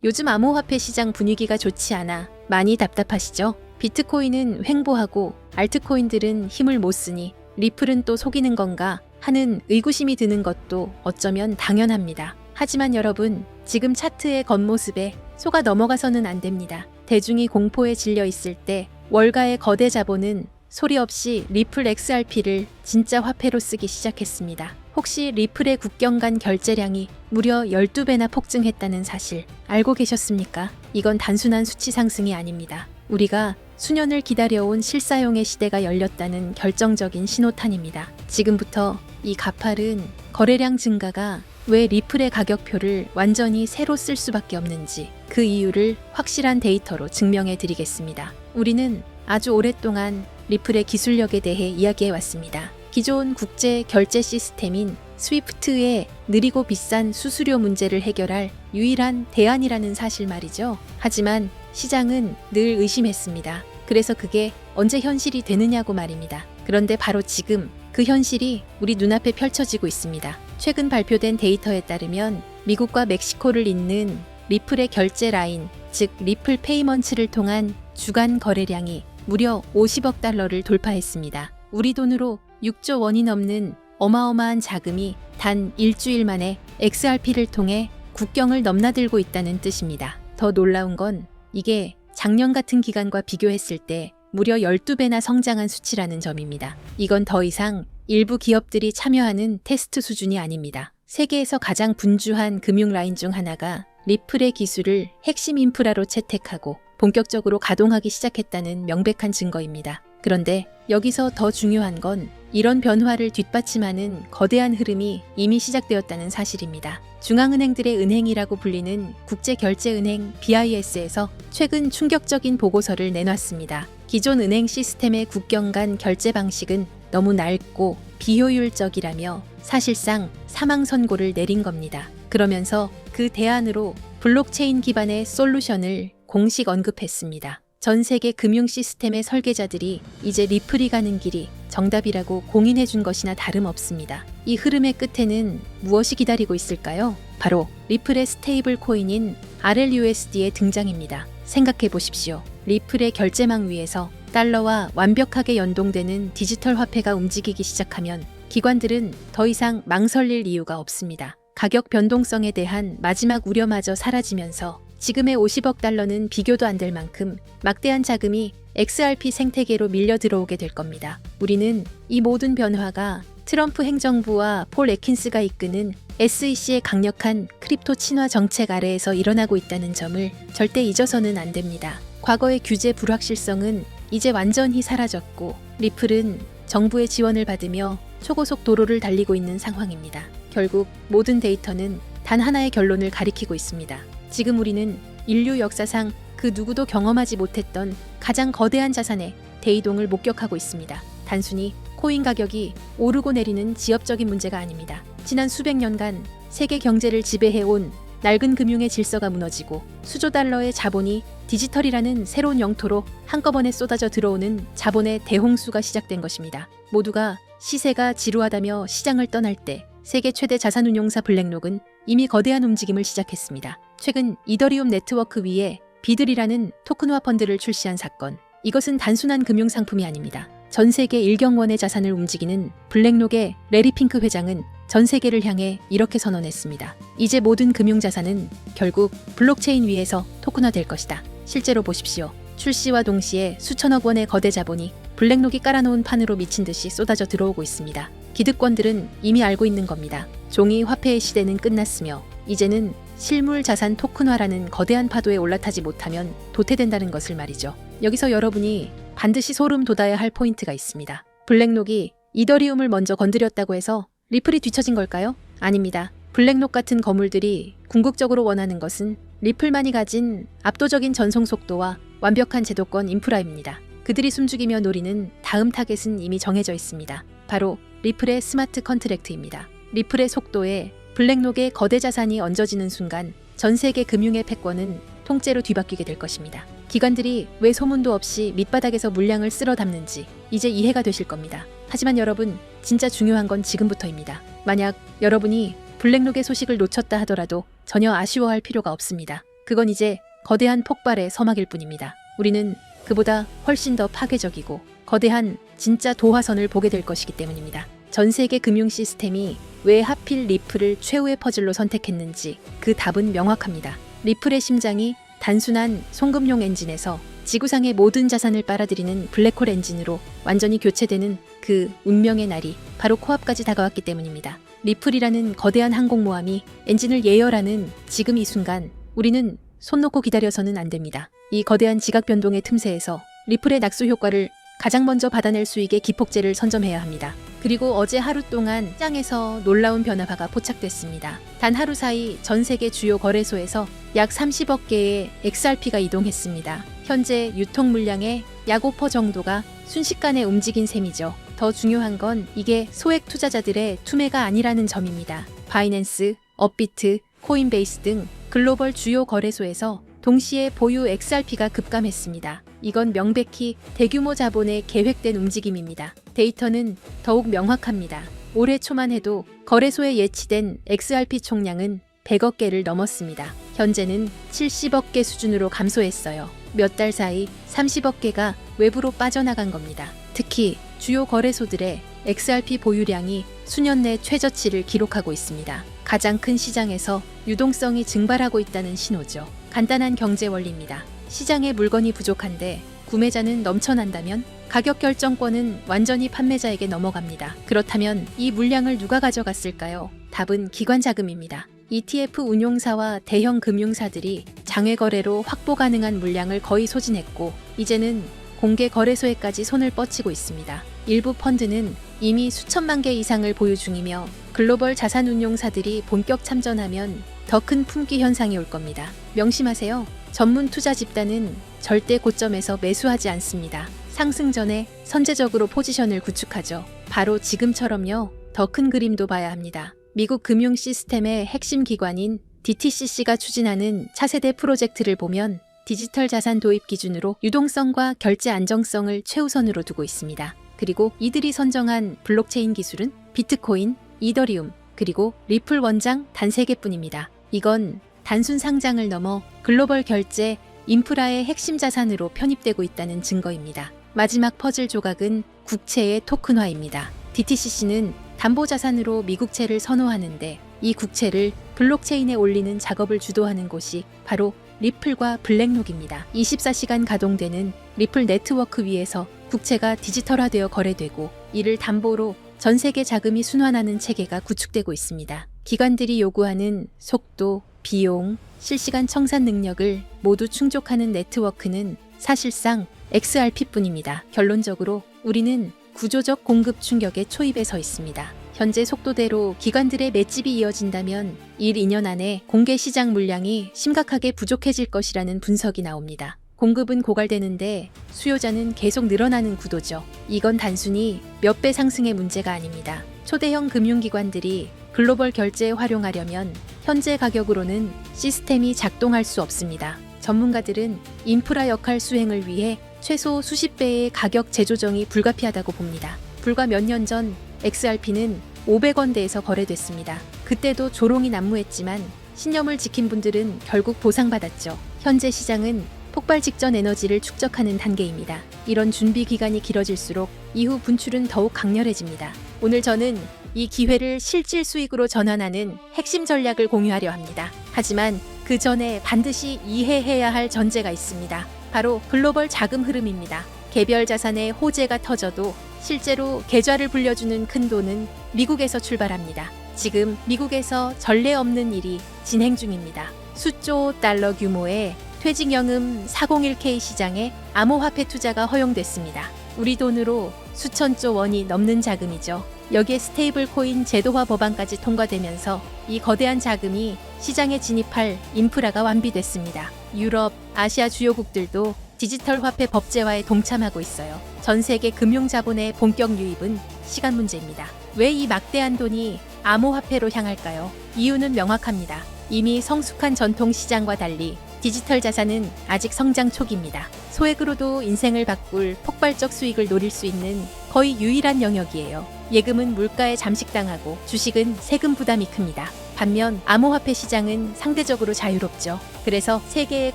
요즘 암호화폐 시장 분위기가 좋지 않아 많이 답답하시죠? 비트코인은 횡보하고 알트코인들은 힘을 못 쓰니 리플은 또 속이는 건가 하는 의구심이 드는 것도 어쩌면 당연합니다. 하지만 여러분, 지금 차트의 겉모습에 속아 넘어가서는 안 됩니다. 대중이 공포에 질려 있을 때 월가의 거대 자본은 소리 없이 리플 XRP를 진짜 화폐로 쓰기 시작했습니다. 혹시 리플의 국경 간 결제량이 무려 12배나 폭증했다는 사실 알고 계셨습니까? 이건 단순한 수치 상승이 아닙니다. 우리가 수년을 기다려온 실사용의 시대가 열렸다는 결정적인 신호탄입니다. 지금부터 이 가파른 거래량 증가가 왜 리플의 가격표를 완전히 새로 쓸 수밖에 없는지 그 이유를 확실한 데이터로 증명해 드리겠습니다. 우리는 아주 오랫동안 리플의 기술력에 대해 이야기해 왔습니다. 기존 국제 결제 시스템인 스위프트의 느리고 비싼 수수료 문제를 해결할 유일한 대안이라는 사실 말이죠. 하지만 시장은 늘 의심했습니다. 그래서 그게 언제 현실이 되느냐고 말입니다. 그런데 바로 지금 그 현실이 우리 눈앞에 펼쳐지고 있습니다. 최근 발표된 데이터에 따르면 미국과 멕시코를 잇는 리플의 결제 라인, 즉 리플 페이먼츠를 통한 주간 거래량이 무려 50억 달러를 돌파했습니다. 우리 돈으로 6조 원이 넘는 어마어마한 자금이 단 일주일 만에 XRP를 통해 국경을 넘나들고 있다는 뜻입니다. 더 놀라운 건 이게 작년 같은 기간과 비교했을 때 무려 12배나 성장한 수치라는 점입니다. 이건 더 이상 일부 기업들이 참여하는 테스트 수준이 아닙니다. 세계에서 가장 분주한 금융 라인 중 하나가 리플의 기술을 핵심 인프라로 채택하고 본격적으로 가동하기 시작했다는 명백한 증거입니다. 그런데 여기서 더 중요한 건 이런 변화를 뒷받침하는 거대한 흐름이 이미 시작되었다는 사실입니다. 중앙은행들의 은행이라고 불리는 국제결제은행 BIS에서 최근 충격적인 보고서를 내놨습니다. 기존 은행 시스템의 국경 간 결제 방식은 너무 낡고 비효율적이라며 사실상 사망 선고를 내린 겁니다. 그러면서 그 대안으로 블록체인 기반의 솔루션을 공식 언급했습니다. 전 세계 금융 시스템의 설계자들이 이제 리플이 가는 길이 정답이라고 공인해 준 것이나 다름없습니다. 이 흐름의 끝에는 무엇이 기다리고 있을까요? 바로 리플의 스테이블 코인인 RLUSD의 등장입니다. 생각해 보십시오. 리플의 결제망 위에서 달러와 완벽하게 연동되는 디지털 화폐가 움직이기 시작하면 기관들은 더 이상 망설일 이유가 없습니다. 가격 변동성에 대한 마지막 우려마저 사라지면서 지금의 50억 달러는 비교도 안 될 만큼 막대한 자금이 XRP 생태계로 밀려 들어오게 될 겁니다. 우리는 이 모든 변화가 트럼프 행정부와 폴 애킨스가 이끄는 SEC의 강력한 크립토 친화 정책 아래에서 일어나고 있다는 점을 절대 잊어서는 안 됩니다. 과거의 규제 불확실성은 이제 완전히 사라졌고 리플은 정부의 지원을 받으며 초고속 도로를 달리고 있는 상황입니다. 결국 모든 데이터는 단 하나의 결론을 가리키고 있습니다. 지금 우리는 인류 역사상 그 누구도 경험하지 못했던 가장 거대한 자산의 대이동을 목격하고 있습니다. 단순히 코인 가격이 오르고 내리는 지엽적인 문제가 아닙니다. 지난 수백 년간 세계 경제를 지배해온 낡은 금융의 질서가 무너지고 수조 달러의 자본이 디지털이라는 새로운 영토로 한꺼번에 쏟아져 들어오는 자본의 대홍수가 시작된 것입니다. 모두가 시세가 지루하다며 시장을 떠날 때 세계 최대 자산운용사 블랙록은 이미 거대한 움직임을 시작했습니다. 최근 이더리움 네트워크 위에 비들이라는 토큰화 펀드를 출시한 사건. 이것은 단순한 금융상품이 아닙니다. 전 세계 1경원의 자산을 움직이는 블랙록의 레리 핑크 회장은 전 세계를 향해 이렇게 선언했습니다. 이제 모든 금융자산은 결국 블록체인 위에서 토큰화될 것이다. 실제로 보십시오. 출시와 동시에 수천억 원의 거대 자본이 블랙록이 깔아놓은 판으로 미친 듯이 쏟아져 들어오고 있습니다. 기득권들은 이미 알고 있는 겁니다. 종이 화폐의 시대는 끝났으며 이제는 실물 자산 토큰화라는 거대한 파도에 올라타지 못하면 도태된다는 것을 말이죠. 여기서 여러분이 반드시 소름 돋아야 할 포인트가 있습니다. 블랙록이 이더리움을 먼저 건드렸다고 해서 리플이 뒤처진 걸까요? 아닙니다. 블랙록 같은 거물들이 궁극적으로 원하는 것은 리플만이 가진 압도적인 전송 속도와 완벽한 제도권 인프라입니다. 그들이 숨죽이며 노리는 다음 타겟은 이미 정해져 있습니다. 바로 리플의 스마트 컨트랙트입니다. 리플의 속도에 블랙록의 거대 자산이 얹어지는 순간 전 세계 금융의 패권은 통째로 뒤바뀌게 될 것입니다. 기관들이 왜 소문도 없이 밑바닥에서 물량을 쓸어 담는지 이제 이해가 되실 겁니다. 하지만 여러분, 진짜 중요한 건 지금부터입니다. 만약 여러분이 블랙록의 소식을 놓쳤다 하더라도 전혀 아쉬워할 필요가 없습니다. 그건 이제 거대한 폭발의 서막일 뿐입니다. 우리는 그보다 훨씬 더 파괴적이고 거대한 진짜 도화선을 보게 될 것이기 때문입니다. 전 세계 금융 시스템이 왜 하필 리플을 최후의 퍼즐로 선택했는지 그 답은 명확합니다. 리플의 심장이 단순한 송금용 엔진에서 지구상의 모든 자산을 빨아들이는 블랙홀 엔진으로 완전히 교체되는 그 운명의 날이 바로 코앞까지 다가왔기 때문입니다. 리플이라는 거대한 항공모함이 엔진을 예열하는 지금 이 순간 우리는 손 놓고 기다려서는 안 됩니다. 이 거대한 지각 변동의 틈새에서 리플의 낙수 효과를 가장 먼저 받아낼 수 있게 기폭제를 선점해야 합니다. 그리고 어제 하루 동안 시장에서 놀라운 변화가 포착됐습니다. 단 하루 사이 전 세계 주요 거래소에서 약 30억 개의 XRP가 이동했습니다. 현재 유통 물량의 약 5% 정도가 순식간에 움직인 셈이죠. 더 중요한 건 이게 소액 투자자들의 투매가 아니라는 점입니다. 바이낸스, 업비트, 코인베이스 등 글로벌 주요 거래소에서 동시에 보유 XRP가 급감했습니다. 이건 명백히 대규모 자본의 계획된 움직임입니다. 데이터는 더욱 명확합니다. 올해 초만 해도 거래소에 예치된 XRP 총량은 100억 개를 넘었습니다. 현재는 70억 개 수준으로 감소했어요. 몇 달 사이 30억 개가 외부로 빠져나간 겁니다. 특히 주요 거래소들의 XRP 보유량이 수년 내 최저치를 기록하고 있습니다. 가장 큰 시장에서 유동성이 증발하고 있다는 신호죠. 간단한 경제 원리입니다. 시장에 물건이 부족한데 구매자는 넘쳐난다면 가격 결정권은 완전히 판매자에게 넘어갑니다. 그렇다면 이 물량을 누가 가져갔을까요? 답은 기관 자금입니다. ETF 운용사와 대형 금융사들이 장외 거래로 확보 가능한 물량을 거의 소진했고 이제는 공개 거래소에까지 손을 뻗치고 있습니다. 일부 펀드는 이미 수천만 개 이상을 보유 중이며 글로벌 자산 운용사들이 본격 참전하면 더 큰 품귀 현상이 올 겁니다. 명심하세요. 전문 투자 집단은 절대 고점에서 매수하지 않습니다. 상승 전에 선제적으로 포지션을 구축하죠. 바로 지금처럼요. 더 큰 그림도 봐야 합니다. 미국 금융 시스템의 핵심 기관인 DTCC가 추진하는 차세대 프로젝트를 보면 디지털 자산 도입 기준으로 유동성과 결제 안정성을 최우선으로 두고 있습니다. 그리고 이들이 선정한 블록체인 기술은 비트코인, 이더리움, 그리고 리플 원장 단 3개뿐입니다. 이건 단순 상장을 넘어 글로벌 결제, 인프라의 핵심 자산으로 편입되고 있다는 증거입니다. 마지막 퍼즐 조각은 국채의 토큰화입니다. DTCC는 담보자산으로 미국채를 선호하는데 이 국채를 블록체인에 올리는 작업을 주도하는 곳이 바로 리플과 블랙록입니다. 24시간 가동되는 리플 네트워크 위에서 국채가 디지털화되어 거래되고 이를 담보로 전 세계 자금이 순환하는 체계가 구축되고 있습니다. 기관들이 요구하는 속도, 비용, 실시간 청산 능력을 모두 충족하는 네트워크는 사실상 XRP뿐입니다. 결론적으로 우리는 구조적 공급 충격의 초입에 서 있습니다. 현재 속도대로 기관들의 맷집이 이어진다면 1-2년 안에 공개 시장 물량이 심각하게 부족해질 것이라는 분석이 나옵니다. 공급은 고갈되는데 수요자는 계속 늘어나는 구도죠. 이건 단순히 몇 배 상승의 문제가 아닙니다. 초대형 금융기관들이 글로벌 결제에 활용하려면 현재 가격으로는 시스템이 작동할 수 없습니다. 전문가들은 인프라 역할 수행을 위해 최소 수십 배의 가격 재조정이 불가피하다고 봅니다. 불과 몇 년 전 XRP는 500원대에서 거래됐습니다. 그때도 조롱이 난무했지만 신념을 지킨 분들은 결국 보상받았죠. 현재 시장은 폭발 직전 에너지를 축적하는 단계입니다. 이런 준비 기간이 길어질수록 이후 분출은 더욱 강렬해집니다. 오늘 저는 이 기회를 실질 수익으로 전환하는 핵심 전략을 공유하려 합니다. 하지만 그 전에 반드시 이해해야 할 전제가 있습니다. 바로 글로벌 자금 흐름입니다. 개별 자산의 호재가 터져도 실제로 계좌를 불려주는 큰 돈은 미국에서 출발합니다. 지금 미국에서 전례 없는 일이 진행 중입니다. 수조 달러 규모의 퇴직연금 401k 시장에 암호화폐 투자가 허용됐습니다. 우리 돈으로 수천조 원이 넘는 자금이죠. 여기에 스테이블 코인 제도화 법안까지 통과되면서 이 거대한 자금이 시장에 진입할 인프라가 완비됐습니다. 유럽, 아시아 주요국들도 디지털 화폐 법제화에 동참하고 있어요. 전 세계 금융 자본의 본격 유입은 시간 문제입니다. 왜 이 막대한 돈이 암호화폐로 향할까요? 이유는 명확합니다. 이미 성숙한 전통 시장과 달리 디지털 자산은 아직 성장 초기입니다. 소액으로도 인생을 바꿀 폭발적 수익을 노릴 수 있는 거의 유일한 영역이에요. 예금은 물가에 잠식당하고 주식은 세금 부담이 큽니다. 반면 암호화폐 시장은 상대적으로 자유롭죠. 그래서 세계의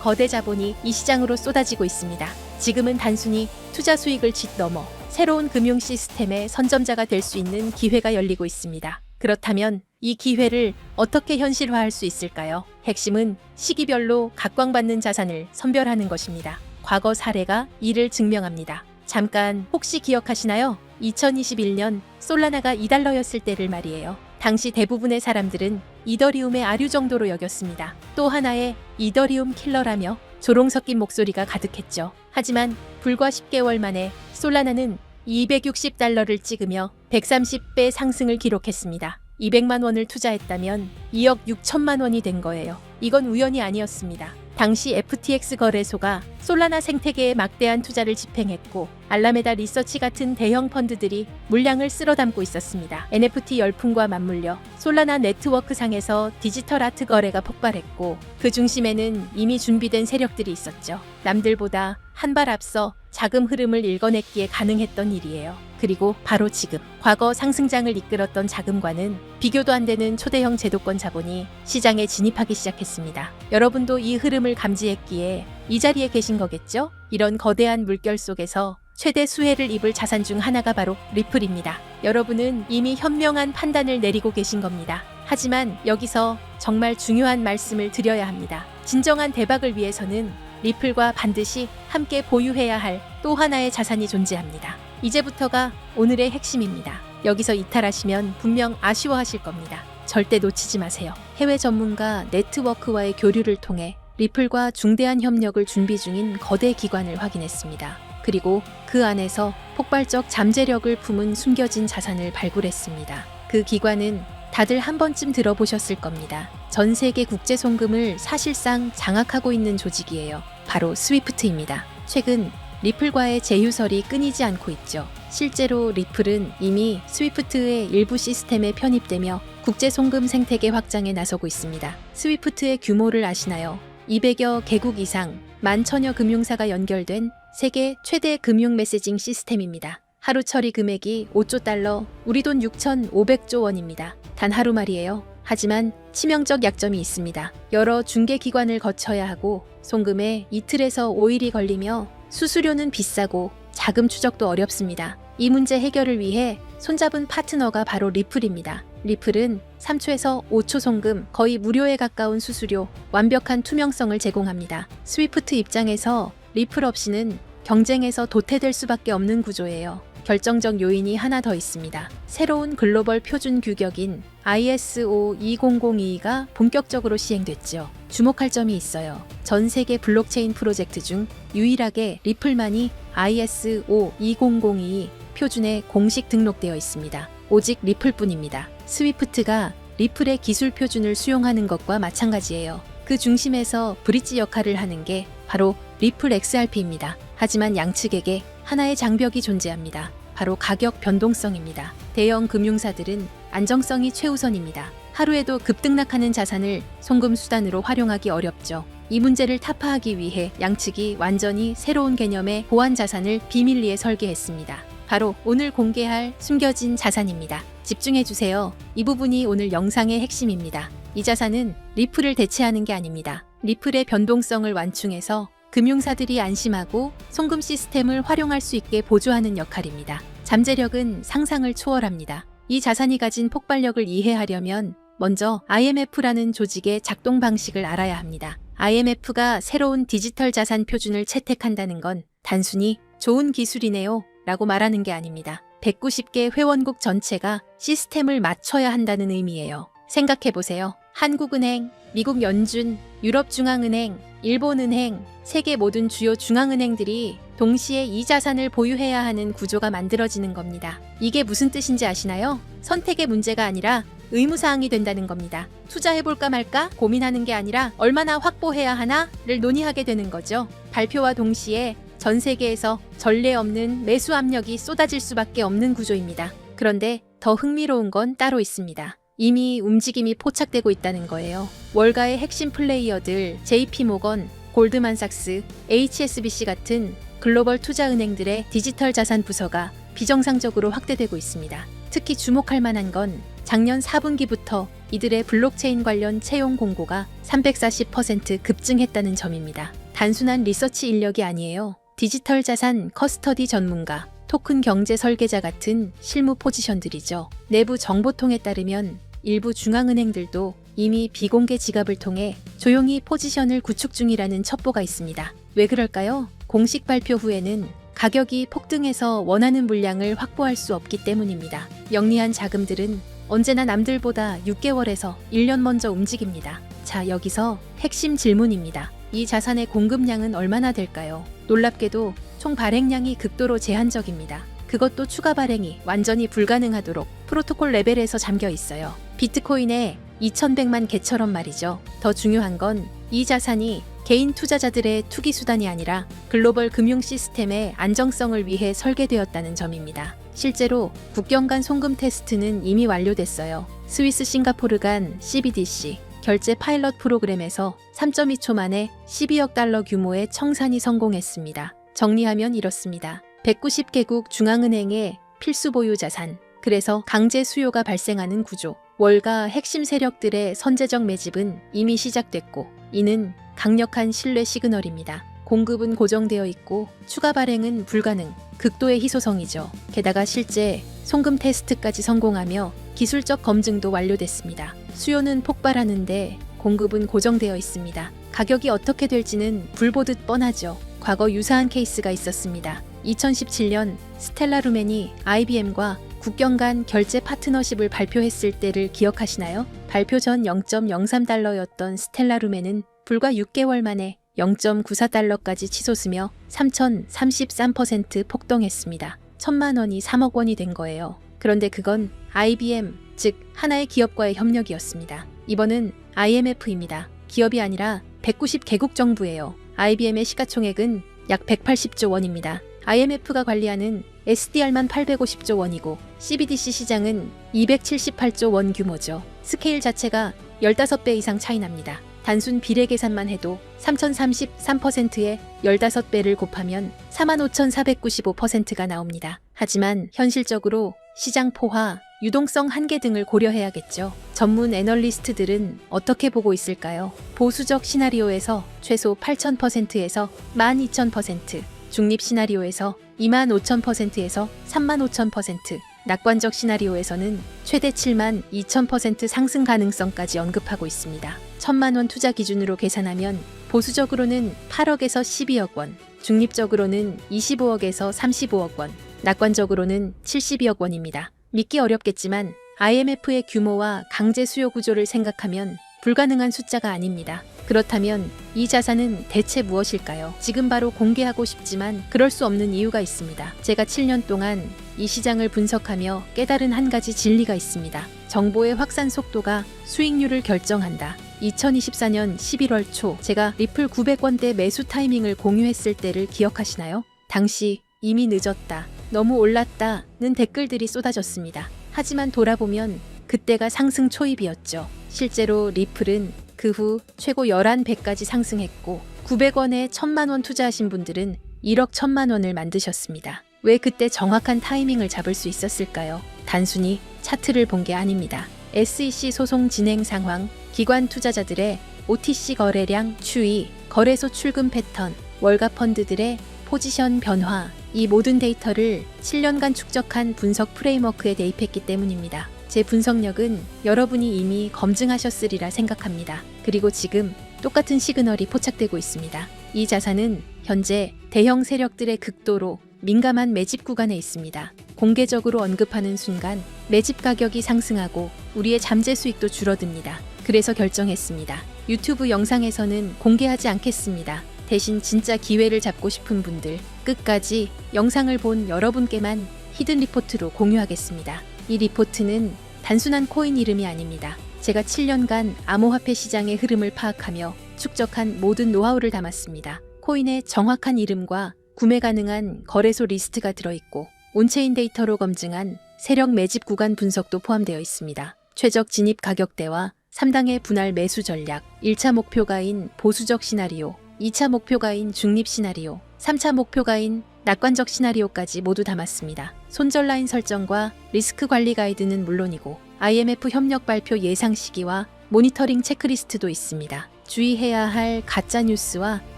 거대 자본이 이 시장으로 쏟아지고 있습니다. 지금은 단순히 투자 수익을 넘어 새로운 금융 시스템의 선점자가 될 수 있는 기회가 열리고 있습니다. 그렇다면 이 기회를 어떻게 현실화할 수 있을까요? 핵심은 시기별로 각광받는 자산을 선별하는 것입니다. 과거 사례가 이를 증명합니다. 잠깐 혹시 기억하시나요? 2021년 솔라나가 2달러였을 때를 말이에요. 당시 대부분의 사람들은 이더리움의 아류 정도로 여겼습니다. 또 하나의 이더리움 킬러라며 조롱 섞인 목소리가 가득했죠. 하지만 불과 10개월 만에 솔라나는 260달러를 찍으며 130배 상승을 기록했습니다. 200만 원을 투자했다면 2억 6천만 원이 된 거예요. 이건 우연이 아니었습니다. 당시 FTX 거래소가 솔라나 생태계에 막대한 투자를 집행했고 알라메다 리서치 같은 대형 펀드들이 물량을 쓸어담고 있었습니다. NFT 열풍과 맞물려 솔라나 네트워크 상에서 디지털 아트 거래가 폭발했고 그 중심에는 이미 준비된 세력들이 있었죠. 남들보다 한 발 앞서 자금 흐름을 읽어냈기에 가능했던 일이에요. 그리고 바로 지금 과거 상승장을 이끌었던 자금과는 비교도 안 되는 초대형 제도권 자본이 시장에 진입하기 시작했습니다. 여러분도 이 흐름을 감지했기에 이 자리에 계신 거겠죠? 이런 거대한 물결 속에서 최대 수혜를 입을 자산 중 하나가 바로 리플입니다. 여러분은 이미 현명한 판단을 내리고 계신 겁니다. 하지만 여기서 정말 중요한 말씀을 드려야 합니다. 진정한 대박을 위해서는 리플과 반드시 함께 보유해야 할 또 하나의 자산이 존재합니다. 이제부터가 오늘의 핵심입니다. 여기서 이탈하시면 분명 아쉬워하실 겁니다. 절대 놓치지 마세요. 해외 전문가 네트워크와의 교류를 통해 리플과 중대한 협력을 준비 중인 거대 기관을 확인했습니다. 그리고 그 안에서 폭발적 잠재력을 품은 숨겨진 자산을 발굴했습니다. 그 기관은 다들 한 번쯤 들어보셨을 겁니다. 전 세계 국제 송금을 사실상 장악하고 있는 조직이에요. 바로 스위프트입니다. 최근 리플과의 제휴설이 끊이지 않고 있죠. 실제로 리플은 이미 스위프트의 일부 시스템에 편입되며 국제 송금 생태계 확장에 나서고 있습니다. 스위프트의 규모를 아시나요? 200여 개국 이상 11,000여 금융사가 연결된 세계 최대 금융 메시징 시스템입니다. 하루 처리 금액이 5조 달러, 우리 돈 6,500조 원입니다. 단 하루 말이에요. 하지만 치명적 약점이 있습니다. 여러 중개기관을 거쳐야 하고 송금에 이틀에서 5일이 걸리며 수수료는 비싸고 자금 추적도 어렵습니다. 이 문제 해결을 위해 손잡은 파트너가 바로 리플입니다. 리플은 3초에서 5초 송금, 거의 무료에 가까운 수수료, 완벽한 투명성을 제공합니다. 스위프트 입장에서 리플 없이는 경쟁에서 도태될 수밖에 없는 구조예요. 결정적 요인이 하나 더 있습니다. 새로운 글로벌 표준 규격인 ISO 20022가 본격적으로 시행됐죠. 주목할 점이 있어요. 전 세계 블록체인 프로젝트 중 유일하게 리플만이 ISO 2002 표준에 공식 등록되어 있습니다. 오직 리플뿐입니다. 스위프트가 리플의 기술 표준을 수용하는 것과 마찬가지예요. 그 중심에서 브릿지 역할을 하는 게 바로 리플 XRP입니다. 하지만 양측에게 하나의 장벽이 존재합니다. 바로 가격 변동성입니다. 대형 금융사들은 안정성이 최우선입니다. 하루에도 급등락하는 자산을 송금 수단으로 활용하기 어렵죠. 이 문제를 타파하기 위해 양측이 완전히 새로운 개념의 보안 자산을 비밀리에 설계했습니다. 바로 오늘 공개할 숨겨진 자산입니다. 집중해주세요. 이 부분이 오늘 영상의 핵심입니다. 이 자산은 리플을 대체하는 게 아닙니다. 리플의 변동성을 완충해서 금융사들이 안심하고 송금 시스템을 활용할 수 있게 보조하는 역할입니다. 잠재력은 상상을 초월합니다. 이 자산이 가진 폭발력을 이해하려면 먼저 IMF라는 조직의 작동 방식을 알아야 합니다. IMF가 새로운 디지털 자산 표준을 채택한다는 건 단순히 좋은 기술이네요 라고 말하는 게 아닙니다. 190개 회원국 전체가 시스템을 맞춰야 한다는 의미예요. 생각해보세요. 한국은행, 미국 연준, 유럽중앙은행, 일본은행, 세계 모든 주요 중앙은행들이 동시에 이 자산을 보유해야 하는 구조가 만들어지는 겁니다. 이게 무슨 뜻인지 아시나요? 선택의 문제가 아니라 의무사항이 된다는 겁니다. 투자해볼까 말까 고민하는 게 아니라 얼마나 확보해야 하나를 논의하게 되는 거죠. 발표와 동시에 전 세계에서 전례 없는 매수 압력이 쏟아질 수밖에 없는 구조입니다. 그런데 더 흥미로운 건 따로 있습니다. 이미 움직임이 포착되고 있다는 거예요. 월가의 핵심 플레이어들 JP모건, 골드만삭스, HSBC 같은 글로벌 투자은행들의 디지털 자산 부서가 비정상적으로 확대되고 있습니다. 특히 주목할 만한 건 작년 4분기부터 이들의 블록체인 관련 채용 공고가 340% 급증했다는 점입니다. 단순한 리서치 인력이 아니에요. 디지털 자산 커스터디 전문가, 토큰 경제 설계자 같은 실무 포지션들이죠. 내부 정보통에 따르면 일부 중앙은행들도 이미 비공개 지갑을 통해 조용히 포지션을 구축 중이라는 첩보가 있습니다. 왜 그럴까요? 공식 발표 후에는 가격이 폭등해서 원하는 물량을 확보할 수 없기 때문입니다. 영리한 자금들은 언제나 남들보다 6개월에서 1년 먼저 움직입니다. 자, 여기서 핵심 질문입니다. 이 자산의 공급량은 얼마나 될까요? 놀랍게도 총 발행량이 극도로 제한적입니다. 그것도 추가 발행이 완전히 불가능하도록 프로토콜 레벨에서 잠겨 있어요. 비트코인의 2100만 개처럼 말이죠. 더 중요한 건 이 자산이 개인 투자자들의 투기 수단이 아니라 글로벌 금융 시스템의 안정성을 위해 설계되었다는 점입니다. 실제로 국경 간 송금 테스트는 이미 완료됐어요. 스위스 싱가포르 간 CBDC 결제 파일럿 프로그램에서 3.2초 만에 12억 달러 규모의 청산이 성공했습니다. 정리하면 이렇습니다. 190개국 중앙은행의 필수 보유 자산, 그래서 강제 수요가 발생하는 구조, 월가 핵심 세력들의 선제적 매집은 이미 시작됐고, 이는 강력한 신뢰 시그널입니다. 공급은 고정되어 있고 추가 발행은 불가능, 극도의 희소성이죠. 게다가 실제 송금 테스트까지 성공하며 기술적 검증도 완료됐습니다. 수요는 폭발하는데 공급은 고정되어 있습니다. 가격이 어떻게 될지는 불 보듯 뻔하죠. 과거 유사한 케이스가 있었습니다. 2017년 스텔라 루멘이 IBM과 국경 간 결제 파트너십을 발표했을 때를 기억하시나요? 발표 전 0.03달러였던 스텔라 루멘은 불과 6개월 만에 0.94달러까지 치솟으며 3033% 폭등했습니다. 1,000만 원이 3억 원이 된 거예요. 그런데 그건 IBM, 즉 하나의 기업과의 협력이었습니다. 이번은 IMF입니다. 기업이 아니라 190개국 정부예요. IBM의 시가총액은 약 180조 원입니다. IMF가 관리하는 SDR만 850조 원이고 CBDC 시장은 278조 원 규모죠. 스케일 자체가 15배 이상 차이 납니다. 단순 비례 계산만 해도 3033%의 15배를 곱하면 45,495%가 나옵니다. 하지만 현실적으로 시장 포화, 유동성 한계 등을 고려해야겠죠. 전문 애널리스트들은 어떻게 보고 있을까요? 보수적 시나리오에서 최소 8,000%에서 12,000%, 중립 시나리오에서 25,000%에서 35,000%, 낙관적 시나리오에서는 최대 72,000% 상승 가능성까지 언급하고 있습니다. 1,000만 원 투자 기준으로 계산하면 보수적으로는 8억에서 12억 원, 중립적으로는 25억에서 35억 원, 낙관적으로는 72억 원입니다. 믿기 어렵겠지만 IMF의 규모와 강제 수요 구조를 생각하면 불가능한 숫자가 아닙니다. 그렇다면 이 자산은 대체 무엇일까요? 지금 바로 공개하고 싶지만 그럴 수 없는 이유가 있습니다. 제가 7년 동안 이 시장을 분석하며 깨달은 한 가지 진리가 있습니다. 정보의 확산 속도가 수익률을 결정한다. 2024년 11월 초 제가 리플 900원대 매수 타이밍을 공유했을 때를 기억하시나요? 당시 이미 늦었다, 너무 올랐다는 댓글들이 쏟아졌습니다. 하지만 돌아보면 그때가 상승 초입이었죠. 실제로 리플은 그 후 최고 11배까지 상승했고 900원에 1,000만 원 투자하신 분들은 1억 1,000만 원을 만드셨습니다. 왜 그때 정확한 타이밍을 잡을 수 있었을까요? 단순히 차트를 본 게 아닙니다. SEC 소송 진행 상황, 기관 투자자들의 OTC 거래량 추이, 거래소 출금 패턴, 월가 펀드들의 포지션 변화, 이 모든 데이터를 7년간 축적한 분석 프레임워크에 대입했기 때문입니다. 제 분석력은 여러분이 이미 검증하셨으리라 생각합니다. 그리고 지금 똑같은 시그널이 포착되고 있습니다. 이 자산은 현재 대형 세력들의 극도로 민감한 매집 구간에 있습니다. 공개적으로 언급하는 순간 매집 가격이 상승하고 우리의 잠재 수익도 줄어듭니다. 그래서 결정했습니다. 유튜브 영상에서는 공개하지 않겠습니다. 대신 진짜 기회를 잡고 싶은 분들, 끝까지 영상을 본 여러분께만 히든 리포트로 공유하겠습니다. 이 리포트는 단순한 코인 이름이 아닙니다. 제가 7년간 암호화폐 시장의 흐름을 파악하며 축적한 모든 노하우를 담았습니다. 코인의 정확한 이름과 구매 가능한 거래소 리스트가 들어있고 온체인 데이터로 검증한 세력 매집 구간 분석도 포함되어 있습니다. 최적 진입 가격대와 3당의 분할 매수 전략, 1차 목표가인 보수적 시나리오, 2차 목표가인 중립 시나리오, 3차 목표가인 낙관적 시나리오까지 모두 담았습니다. 손절라인 설정과 리스크 관리 가이드는 물론이고 IMF 협력 발표 예상 시기와 모니터링 체크리스트도 있습니다. 주의해야 할 가짜 뉴스와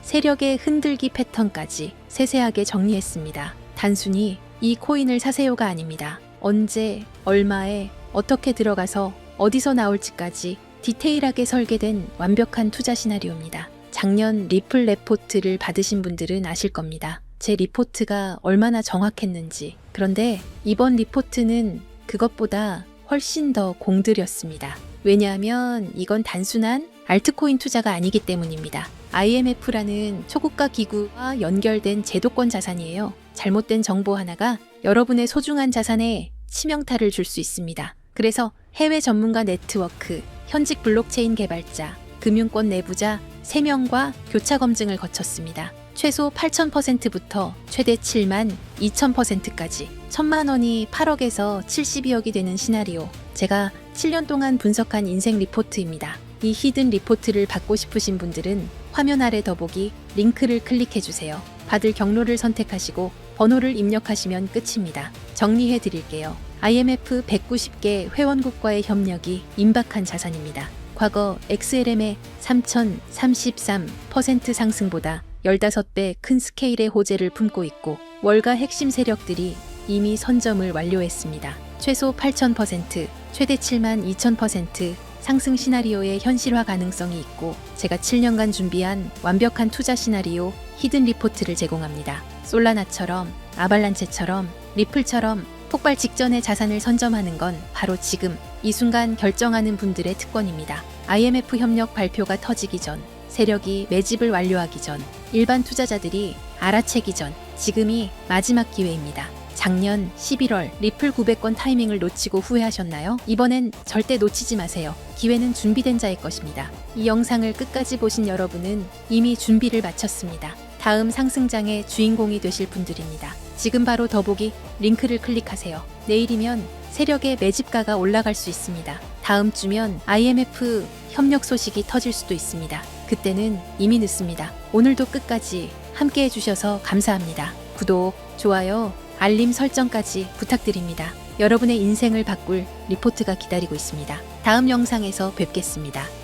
세력의 흔들기 패턴까지 세세하게 정리했습니다. 단순히 이 코인을 사세요가 아닙니다. 언제, 얼마에, 어떻게 들어가서 어디서 나올지까지 디테일하게 설계된 완벽한 투자 시나리오입니다. 작년 리플 레포트를 받으신 분들은 아실 겁니다. 제 리포트가 얼마나 정확했는지. 그런데 이번 리포트는 그것보다 훨씬 더 공들였습니다. 왜냐하면 이건 단순한 알트코인 투자가 아니기 때문입니다. IMF라는 초국가 기구와 연결된 제도권 자산이에요. 잘못된 정보 하나가 여러분의 소중한 자산에 치명타를 줄 수 있습니다. 그래서 해외 전문가 네트워크, 현직 블록체인 개발자, 금융권 내부자 3명과 교차 검증을 거쳤습니다. 최소 8,000%부터 최대 7만 2,000%까지 1,000만 원이 8억에서 72억이 되는 시나리오. 제가 7년 동안 분석한 인생 리포트입니다. 이 히든 리포트를 받고 싶으신 분들은 화면 아래 더보기 링크를 클릭해주세요. 받을 경로를 선택하시고 번호를 입력하시면 끝입니다. 정리해 드릴게요. IMF 190개 회원국과의 협력이 임박한 자산입니다. 과거 XLM의 3,033% 상승보다 15배 큰 스케일의 호재를 품고 있고 월가 핵심 세력들이 이미 선점을 완료했습니다. 최소 8,000%, 최대 72,000% 상승 시나리오의 현실화 가능성이 있고 제가 7년간 준비한 완벽한 투자 시나리오 히든 리포트를 제공합니다. 솔라나처럼, 아발란체처럼, 리플처럼 폭발 직전에 자산을 선점하는 건 바로 지금 이 순간 결정하는 분들의 특권입니다. IMF 협력 발표가 터지기 전, 세력이 매집을 완료하기 전, 일반 투자자들이 알아채기 전, 지금이 마지막 기회입니다. 작년 11월 리플 900건 타이밍을 놓치고 후회하셨나요? 이번엔 절대 놓치지 마세요. 기회는 준비된 자의 것입니다. 이 영상을 끝까지 보신 여러분은 이미 준비를 마쳤습니다. 다음 상승장의 주인공이 되실 분들입니다. 지금 바로 더보기 링크를 클릭하세요. 내일이면 세력의 매집가가 올라갈 수 있습니다. 다음 주면 IMF 협력 소식이 터질 수도 있습니다. 그때는 이미 늦습니다. 오늘도 끝까지 함께 해주셔서 감사합니다. 구독, 좋아요, 알림 설정까지 부탁드립니다. 여러분의 인생을 바꿀 리포트가 기다리고 있습니다. 다음 영상에서 뵙겠습니다.